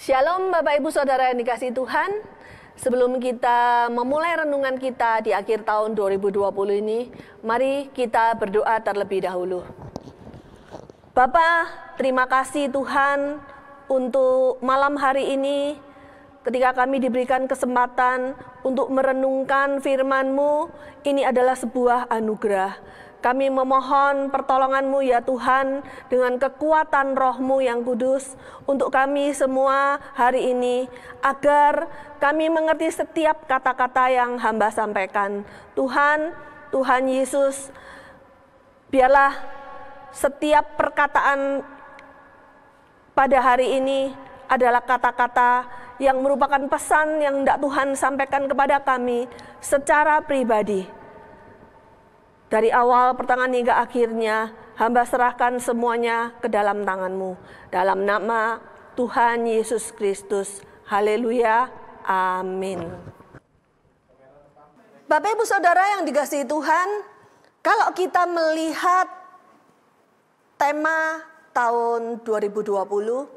Shalom Bapak Ibu Saudara yang dikasihi Tuhan. Sebelum kita memulai renungan kita di akhir tahun 2020 ini, mari kita berdoa terlebih dahulu. Bapa, terima kasih Tuhan untuk malam hari ini ketika kami diberikan kesempatan untuk merenungkan firman-Mu. Ini adalah sebuah anugerah. Kami memohon pertolongan-Mu ya Tuhan dengan kekuatan Roh-Mu yang kudus untuk kami semua hari ini, agar kami mengerti setiap kata-kata yang hamba sampaikan. Tuhan Yesus, biarlah setiap perkataan pada hari ini adalah kata-kata yang merupakan pesan yang hendak Tuhan sampaikan kepada kami secara pribadi. Dari awal, pertengahan hingga akhirnya, hamba serahkan semuanya ke dalam tangan-Mu. Dalam nama Tuhan Yesus Kristus. Haleluya. Amin. Bapak Ibu Saudara yang dikasihi Tuhan, kalau kita melihat tema tahun 2020,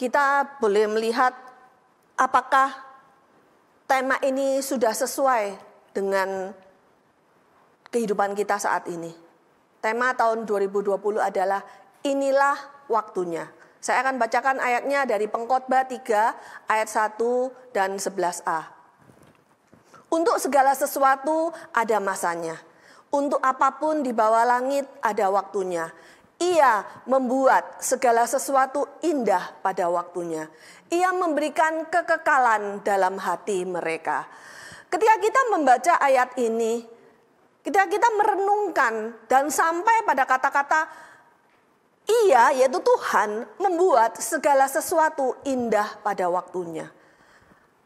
kita boleh melihat apakah tema ini sudah sesuai dengan kehidupan kita saat ini. Tema tahun 2020 adalah inilah waktunya. Saya akan bacakan ayatnya dari Pengkhotbah 3 ayat 1 dan 11a. Untuk segala sesuatu ada masanya. Untuk apapun di bawah langit ada waktunya. Ia membuat segala sesuatu indah pada waktunya. Ia memberikan kekekalan dalam hati mereka. Ketika kita membaca ayat ini, ketika kita merenungkan dan sampai pada kata-kata Ia, yaitu Tuhan, membuat segala sesuatu indah pada waktunya.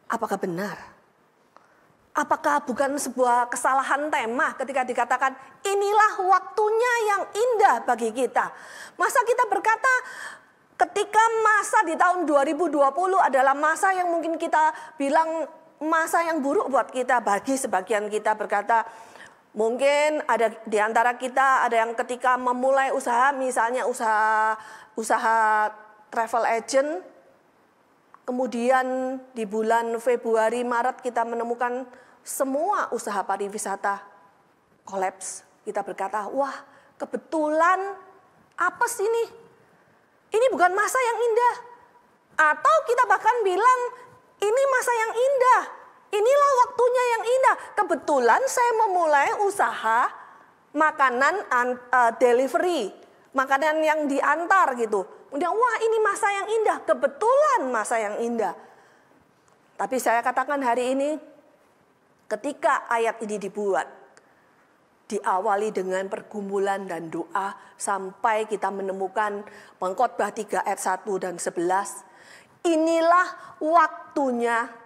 Apakah benar? Apakah bukan sebuah kesalahan tema ketika dikatakan inilah waktunya yang indah bagi kita? Masa kita berkata ketika masa di tahun 2020 adalah masa yang mungkin kita bilang masa yang buruk buat kita. Bagi sebagian kita berkata, mungkin ada di antara kita ada yang ketika memulai usaha, misalnya usaha travel agent, kemudian di bulan Februari, Maret kita menemukan semua usaha pariwisata kolaps. Kita berkata, wah kebetulan apa sih ini? Ini bukan masa yang indah. Atau kita bahkan bilang, ini masa yang indah. Inilah waktunya yang indah. Kebetulan saya memulai usaha makanan delivery, makanan yang diantar gitu. Kemudian wah ini masa yang indah, kebetulan masa yang indah. Tapi saya katakan hari ini, ketika ayat ini dibuat, diawali dengan pergumulan dan doa sampai kita menemukan Pengkhotbah 3 ayat 1 dan 11. Inilah waktunya.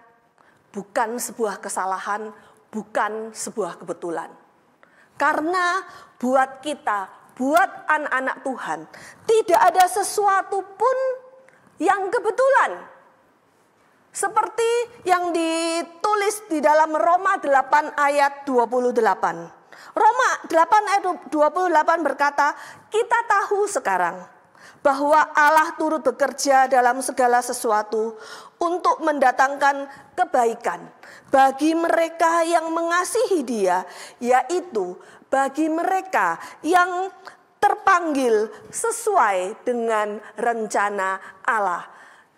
Bukan sebuah kesalahan, bukan sebuah kebetulan. Karena buat kita, buat anak-anak Tuhan, tidak ada sesuatu pun yang kebetulan. Seperti yang ditulis di dalam Roma 8 ayat 28. Roma 8 ayat 28 berkata, kita tahu sekarang bahwa Allah turut bekerja dalam segala sesuatu untuk mendatangkan kebaikan bagi mereka yang mengasihi Dia, yaitu bagi mereka yang terpanggil sesuai dengan rencana Allah.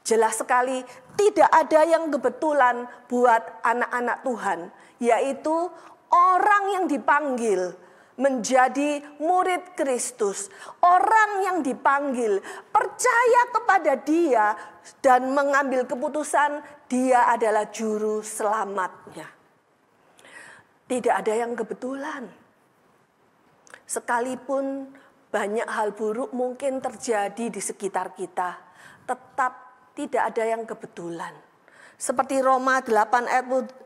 Jelas sekali tidak ada yang kebetulan buat anak-anak Tuhan, yaitu orang yang dipanggil menjadi murid Kristus, orang yang dipanggil percaya kepada Dia dan mengambil keputusan Dia adalah juru selamatnya. Tidak ada yang kebetulan. Sekalipun banyak hal buruk mungkin terjadi di sekitar kita, tetap tidak ada yang kebetulan. Seperti Roma 8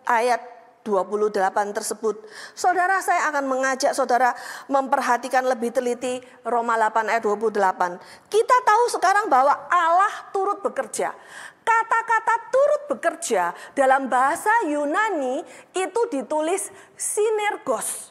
ayat 28 tersebut. Saudara, saya akan mengajak saudara memperhatikan lebih teliti Roma 8 ayat 28. Kita tahu sekarang bahwa Allah turut bekerja. Kata-kata turut bekerja dalam bahasa Yunani itu ditulis sinergos.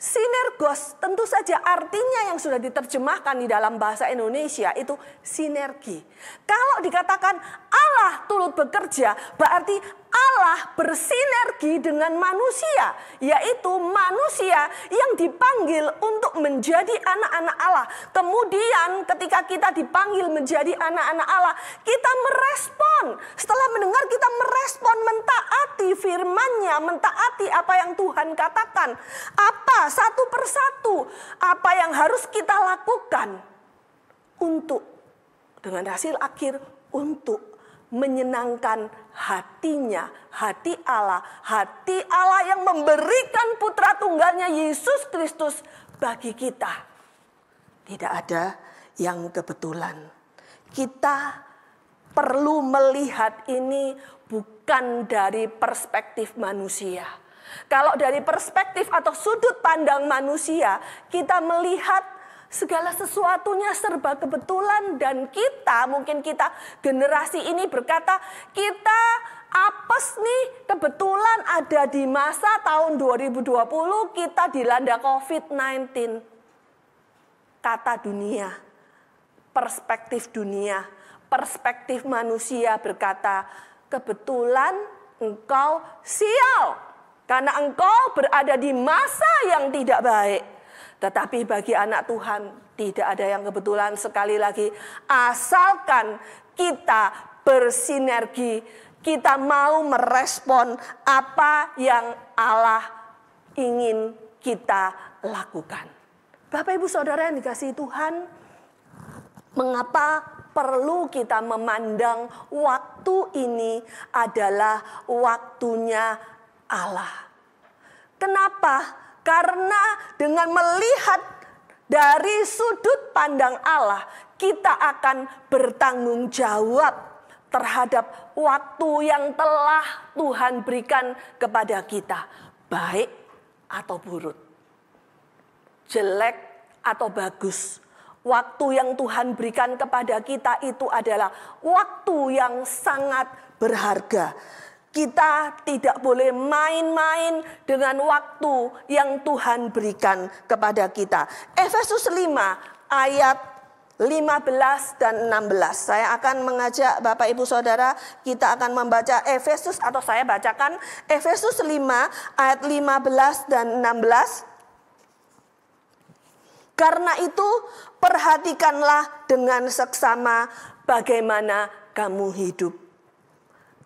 Sinergos tentu saja artinya yang sudah diterjemahkan di dalam bahasa Indonesia itu sinergi. Kalau dikatakan Allah turut bekerja, berarti Allah bersinergi dengan manusia, yaitu manusia yang dipanggil untuk menjadi anak-anak Allah. Kemudian ketika kita dipanggil menjadi anak-anak Allah, kita merespon. Setelah mendengar, kita merespon, mentaati firman-Nya, mentaati apa yang Tuhan katakan. Apa satu persatu apa yang harus kita lakukan untuk dengan hasil akhir untuk menyenangkan hatinya, hati Allah yang memberikan putra tunggalnya Yesus Kristus bagi kita. Tidak ada yang kebetulan. Kita perlu melihat ini bukan dari perspektif manusia. Kalau dari perspektif atau sudut pandang manusia, kita melihat segala sesuatunya serba kebetulan dan mungkin kita generasi ini berkata, kita apes nih kebetulan ada di masa tahun 2020 kita dilanda COVID-19. Kata dunia, perspektif manusia berkata, kebetulan engkau sial karena engkau berada di masa yang tidak baik. Tetapi bagi anak Tuhan tidak ada yang kebetulan, sekali lagi asalkan kita bersinergi, kita mau merespon apa yang Allah ingin kita lakukan. Bapak Ibu Saudara yang dikasihi Tuhan, mengapa perlu kita memandang waktu ini adalah waktunya Allah? Kenapa? Karena dengan melihat dari sudut pandang Allah, kita akan bertanggung jawab terhadap waktu yang telah Tuhan berikan kepada kita. Baik atau buruk, jelek atau bagus. Waktu yang Tuhan berikan kepada kita itu adalah waktu yang sangat berharga. Kita tidak boleh main-main dengan waktu yang Tuhan berikan kepada kita. Efesus 5 ayat 15 dan 16. Saya akan mengajak Bapak Ibu Saudara, kita akan membaca Efesus, atau saya bacakan Efesus 5 ayat 15 dan 16. Karena itu perhatikanlah dengan seksama bagaimana kamu hidup.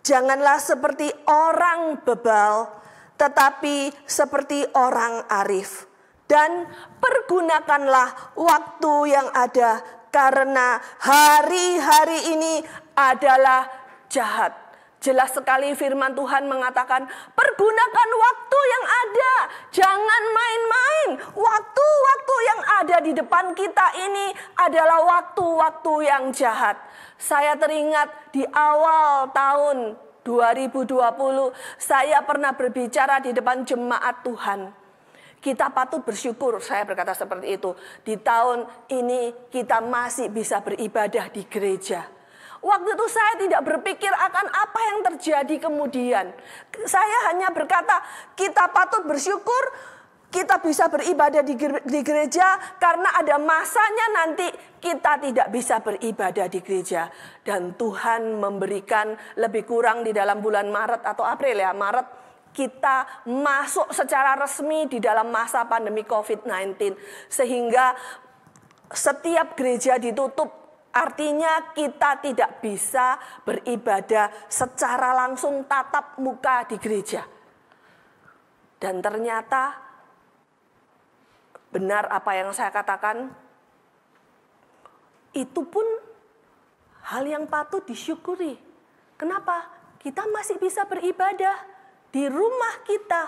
Janganlah seperti orang bebal, tetapi seperti orang arif. Dan pergunakanlah waktu yang ada, karena hari-hari ini adalah jahat. Jelas sekali firman Tuhan mengatakan, pergunakan waktu yang ada. Jangan main-main. Waktu-waktu yang ada di depan kita ini adalah waktu-waktu yang jahat. Saya teringat di awal tahun 2020, saya pernah berbicara di depan jemaat Tuhan. Kita patut bersyukur, saya berkata seperti itu. Di tahun ini kita masih bisa beribadah di gereja. Waktu itu saya tidak berpikir akan apa yang terjadi kemudian. Saya hanya berkata, kita patut bersyukur kita bisa beribadah di gereja karena ada masanya nanti kita tidak bisa beribadah di gereja. Dan Tuhan memberikan lebih kurang di dalam bulan Maret atau April ya, Maret kita masuk secara resmi di dalam masa pandemi COVID-19. Sehingga setiap gereja ditutup, artinya kita tidak bisa beribadah secara langsung tatap muka di gereja. Dan ternyata benar apa yang saya katakan, itu pun hal yang patut disyukuri. Kenapa? Kita masih bisa beribadah di rumah kita.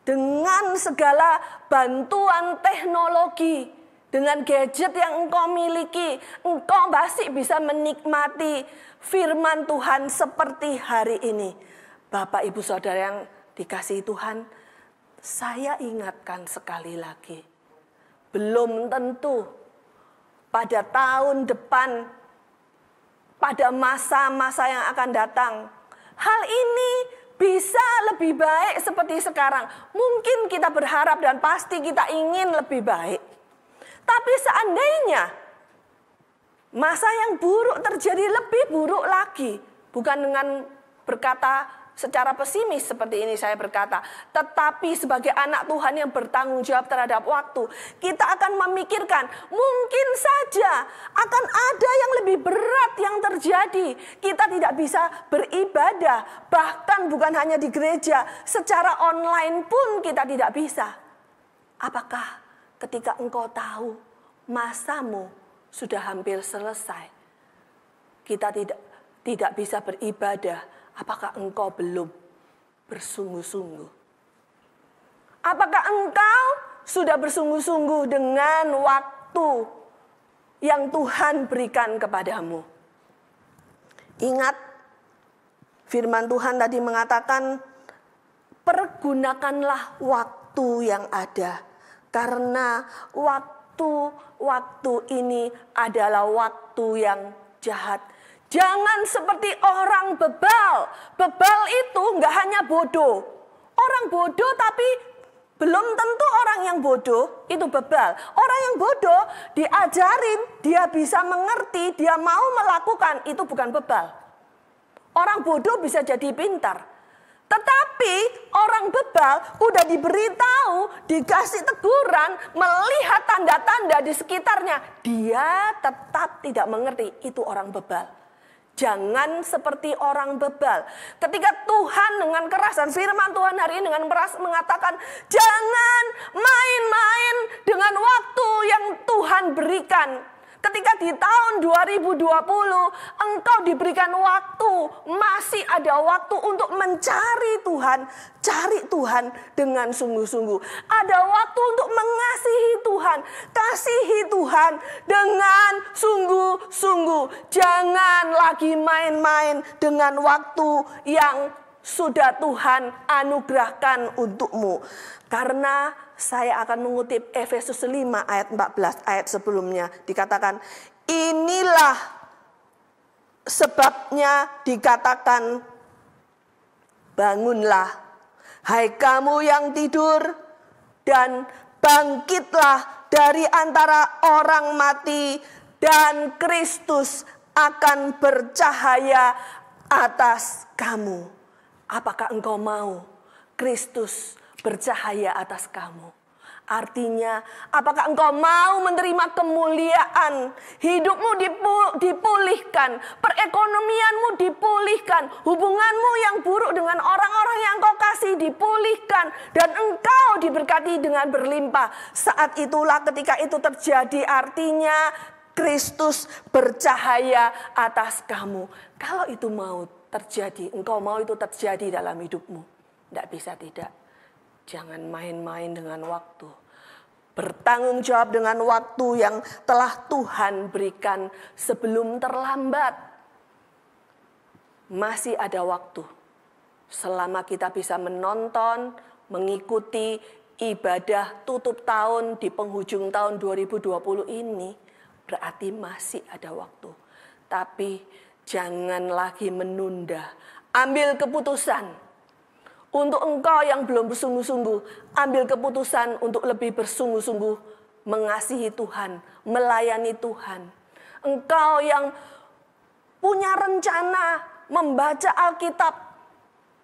Dengan segala bantuan teknologi, dengan gadget yang engkau miliki, engkau masih bisa menikmati firman Tuhan seperti hari ini. Bapak Ibu Saudara yang dikasihi Tuhan, saya ingatkan sekali lagi, belum tentu pada tahun depan, pada masa-masa yang akan datang, hal ini bisa lebih baik seperti sekarang. Mungkin kita berharap dan pasti kita ingin lebih baik. Tapi seandainya masa yang buruk terjadi lebih buruk lagi, bukan dengan berkata secara pesimis seperti ini saya berkata, tetapi sebagai anak Tuhan yang bertanggung jawab terhadap waktu, kita akan memikirkan mungkin saja akan ada yang lebih berat yang terjadi. Kita tidak bisa beribadah, bahkan bukan hanya di gereja, secara online pun kita tidak bisa. Apakah ketika engkau tahu masamu sudah hampir selesai, kita tidak bisa beribadah? Apakah engkau belum bersungguh-sungguh? Apakah engkau sudah bersungguh-sungguh dengan waktu yang Tuhan berikan kepadamu? Ingat, firman Tuhan tadi mengatakan, pergunakanlah waktu yang ada. Karena waktu ini adalah waktu yang jahat. Jangan seperti orang bebal. Bebal itu nggak hanya bodoh. Orang bodoh tapi belum tentu orang yang bodoh itu bebal. Orang yang bodoh diajarin, dia bisa mengerti, dia mau melakukan, itu bukan bebal. Orang bodoh bisa jadi pintar. Tetapi orang bebal udah diberitahu, dikasih teguran, melihat tanda-tanda di sekitarnya, dia tetap tidak mengerti, itu orang bebal. Jangan seperti orang bebal. Ketika Tuhan dengan keras, dan firman Tuhan hari ini dengan keras mengatakan, jangan main-main dengan waktu yang Tuhan berikan. Ketika di tahun 2020 engkau diberikan waktu, masih ada waktu untuk mencari Tuhan, cari Tuhan dengan sungguh-sungguh. Ada waktu untuk mengasihi Tuhan, kasihi Tuhan dengan sungguh-sungguh. Jangan lagi main-main dengan waktu yang sudah Tuhan anugerahkan untukmu. Karena saya akan mengutip Efesus 5 ayat 14, ayat sebelumnya. Dikatakan, inilah sebabnya dikatakan, bangunlah, hai kamu yang tidur, dan bangkitlah dari antara orang mati, dan Kristus akan bercahaya atas kamu. Apakah engkau mau Kristus bercahaya atas kamu? Artinya, apakah engkau mau menerima kemuliaan? Hidupmu dipulihkan, perekonomianmu dipulihkan, hubunganmu yang buruk dengan orang-orang yang kau kasih dipulihkan, dan engkau diberkati dengan berlimpah. Saat itulah ketika itu terjadi, artinya Kristus bercahaya atas kamu. Kalau itu mau terjadi, engkau mau itu terjadi dalam hidupmu, tidak bisa tidak. Jangan main-main dengan waktu. Bertanggung jawab dengan waktu yang telah Tuhan berikan sebelum terlambat. Masih ada waktu. Selama kita bisa menonton, mengikuti ibadah tutup tahun di penghujung tahun 2020 ini, berarti masih ada waktu. Tapi jangan lagi menunda. Ambil keputusan. Untuk engkau yang belum bersungguh-sungguh, ambil keputusan untuk lebih bersungguh-sungguh mengasihi Tuhan, melayani Tuhan. Engkau yang punya rencana membaca Alkitab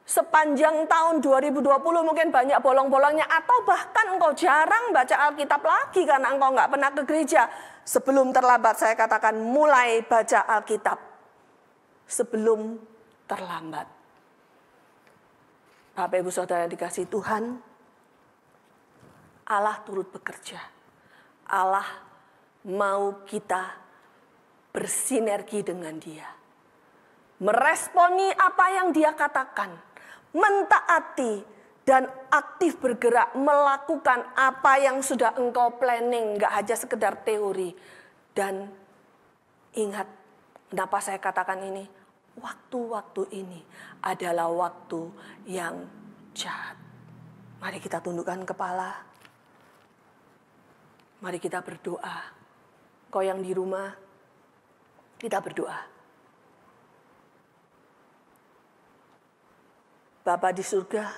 sepanjang tahun 2020, mungkin banyak bolong-bolongnya, atau bahkan engkau jarang baca Alkitab lagi karena engkau nggak pernah ke gereja. Sebelum terlambat, saya katakan mulai baca Alkitab. Sebelum terlambat. Bapak Ibu Saudara dikasih Tuhan, Allah turut bekerja. Allah mau kita bersinergi dengan Dia. Meresponi apa yang Dia katakan. Mentaati dan aktif bergerak melakukan apa yang sudah engkau planning. Gak hanya sekedar teori. Dan ingat, kenapa saya katakan ini? Waktu-waktu ini adalah waktu yang jahat. Mari kita tundukkan kepala. Mari kita berdoa. Kau yang di rumah, kita berdoa. Bapa di surga,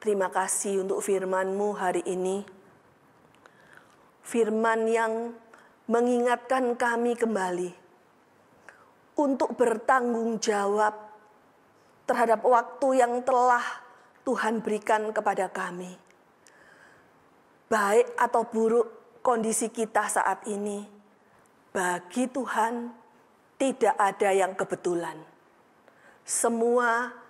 terima kasih untuk firman-Mu hari ini. Firman yang mengingatkan kami kembali untuk bertanggung jawab terhadap waktu yang telah Tuhan berikan kepada kami. Baik atau buruk kondisi kita saat ini, bagi Tuhan tidak ada yang kebetulan. Semua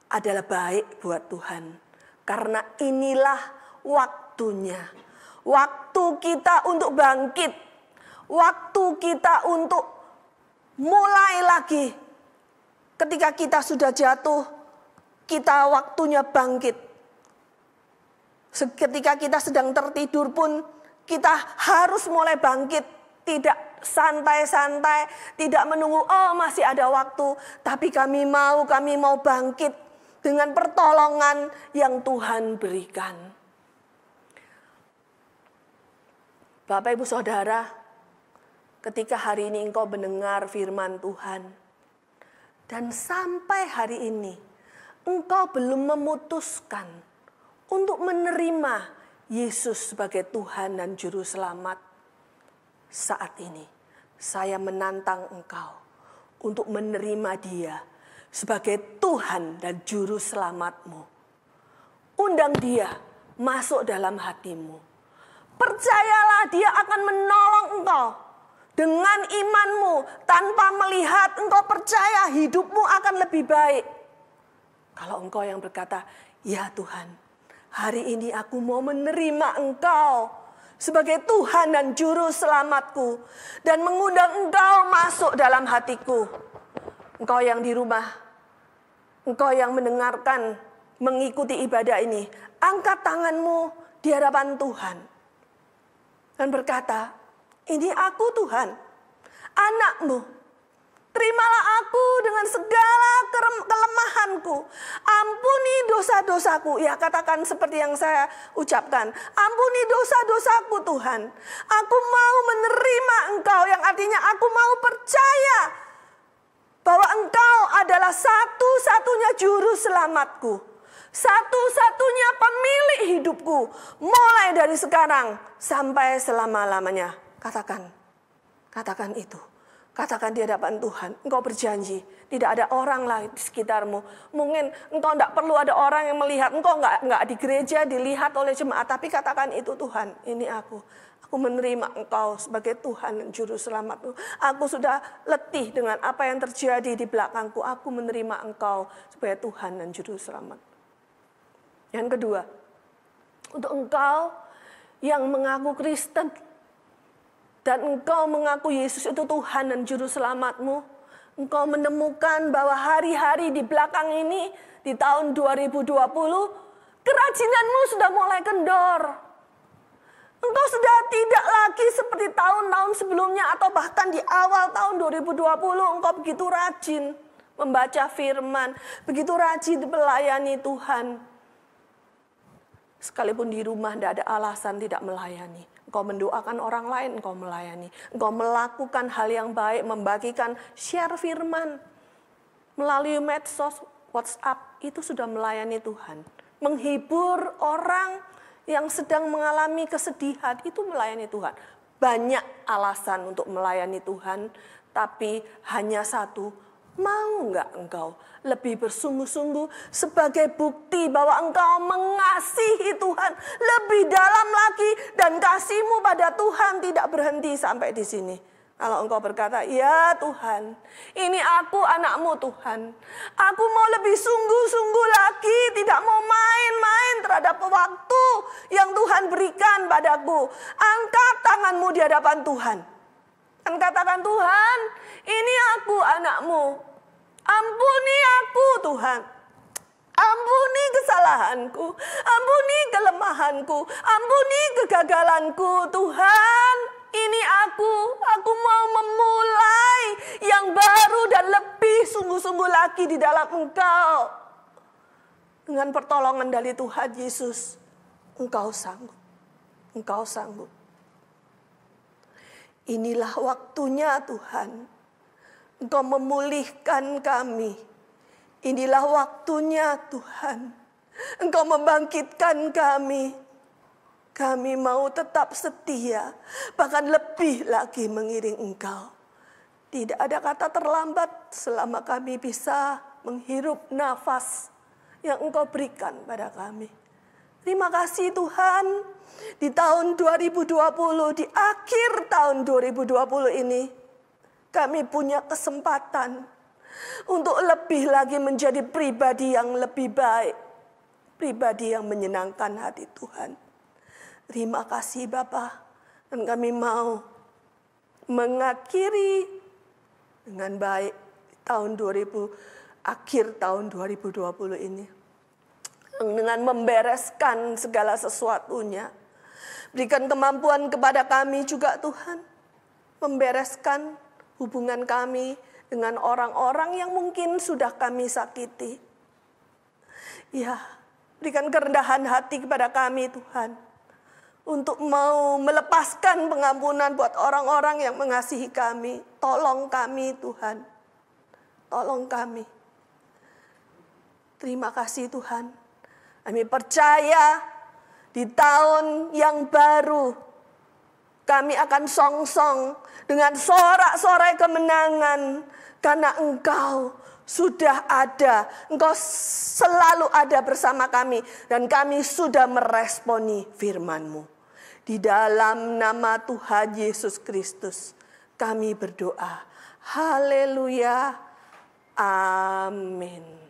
adalah baik buat Tuhan. Karena inilah waktunya. Waktu kita untuk bangkit. Waktu kita untuk mulai lagi. Ketika kita sudah jatuh, kita waktunya bangkit. Ketika kita sedang tertidur pun, kita harus mulai bangkit. Tidak santai-santai, tidak menunggu, oh masih ada waktu. Tapi kami mau bangkit dengan pertolongan yang Tuhan berikan. Bapak, Ibu, Saudara, ketika hari ini engkau mendengar firman Tuhan, dan sampai hari ini engkau belum memutuskan untuk menerima Yesus sebagai Tuhan dan Juru Selamat, saat ini saya menantang engkau untuk menerima Dia sebagai Tuhan dan Juru Selamatmu. Undang Dia masuk dalam hatimu. Percayalah Dia akan menolong engkau. Dengan imanmu, tanpa melihat, engkau percaya hidupmu akan lebih baik. Kalau engkau yang berkata, ya Tuhan, hari ini aku mau menerima engkau sebagai Tuhan dan Juru Selamatku. Dan mengundang engkau masuk dalam hatiku. Engkau yang di rumah, engkau yang mendengarkan, mengikuti ibadah ini, angkat tanganmu di hadapan Tuhan. Dan berkata, ini aku Tuhan, anakmu. Terimalah aku dengan segala kelemahanku. Ampuni dosa-dosaku. Ya, katakan seperti yang saya ucapkan. Ampuni dosa-dosaku Tuhan. Aku mau menerima engkau, yang artinya aku mau percaya bahwa engkau adalah satu-satunya juru selamatku. Satu-satunya pemilik hidupku. Mulai dari sekarang sampai selama-lamanya. Katakan itu. Katakan di hadapan Tuhan. Engkau berjanji. Tidak ada orang lain di sekitarmu. Mungkin engkau tidak perlu ada orang yang melihat. Engkau enggak di gereja dilihat oleh jemaat. Tapi katakan itu, Tuhan, ini aku. Aku menerima engkau sebagai Tuhan dan Juru Selamatku. Aku sudah letih dengan apa yang terjadi di belakangku. Aku menerima engkau sebagai Tuhan dan Juru Selamat. Yang kedua, untuk engkau yang mengaku Kristen dan engkau mengaku Yesus itu Tuhan dan Juru Selamatmu, engkau menemukan bahwa hari-hari di belakang ini, di tahun 2020, kerajinanmu sudah mulai kendor. Engkau sudah tidak lagi seperti tahun-tahun sebelumnya atau bahkan di awal tahun 2020, engkau begitu rajin membaca firman, begitu rajin melayani Tuhan. Sekalipun di rumah tidak ada alasan tidak melayani. Engkau mendoakan orang lain, engkau melayani. Engkau melakukan hal yang baik, membagikan share firman. Melalui medsos, WhatsApp, itu sudah melayani Tuhan. Menghibur orang yang sedang mengalami kesedihan, itu melayani Tuhan. Banyak alasan untuk melayani Tuhan, tapi hanya satu. Mau enggak engkau lebih bersungguh-sungguh sebagai bukti bahwa engkau mengasihi Tuhan lebih dalam lagi, dan kasihmu pada Tuhan tidak berhenti sampai di sini. Kalau engkau berkata, ya Tuhan, ini aku anakmu Tuhan. Aku mau lebih sungguh-sungguh lagi, tidak mau main-main terhadap waktu yang Tuhan berikan padaku. Angkat tanganmu di hadapan Tuhan. Dan katakan, Tuhan, ini aku anakmu. Ampuni aku Tuhan. Ampuni kesalahanku. Ampuni kelemahanku. Ampuni kegagalanku Tuhan. Ini aku mau memulai yang baru dan lebih sungguh-sungguh lagi di dalam Engkau. Dengan pertolongan dari Tuhan Yesus, Engkau sanggup. Engkau sanggup. Inilah waktunya Tuhan. Engkau memulihkan kami. Inilah waktunya Tuhan. Engkau membangkitkan kami. Kami mau tetap setia, bahkan lebih lagi mengiring Engkau. Tidak ada kata terlambat selama kami bisa menghirup nafas yang Engkau berikan pada kami. Terima kasih Tuhan, di tahun 2020, di akhir tahun 2020 ini, kami punya kesempatan untuk lebih lagi menjadi pribadi yang lebih baik, pribadi yang menyenangkan hati Tuhan. Terima kasih Bapa, dan kami mau mengakhiri dengan baik akhir tahun 2020 ini. Dengan membereskan segala sesuatunya. Berikan kemampuan kepada kami juga Tuhan. Membereskan hubungan kami dengan orang-orang yang mungkin sudah kami sakiti. Ya, berikan kerendahan hati kepada kami Tuhan. Untuk mau melepaskan pengampunan buat orang-orang yang mengasihi kami. Tolong kami Tuhan. Tolong kami. Terima kasih Tuhan. Kami percaya di tahun yang baru kami akan song-song dengan sorak-sorai kemenangan. Karena Engkau sudah ada. Engkau selalu ada bersama kami. Dan kami sudah meresponi firman-Mu. Di dalam nama Tuhan Yesus Kristus kami berdoa. Haleluya. Amin.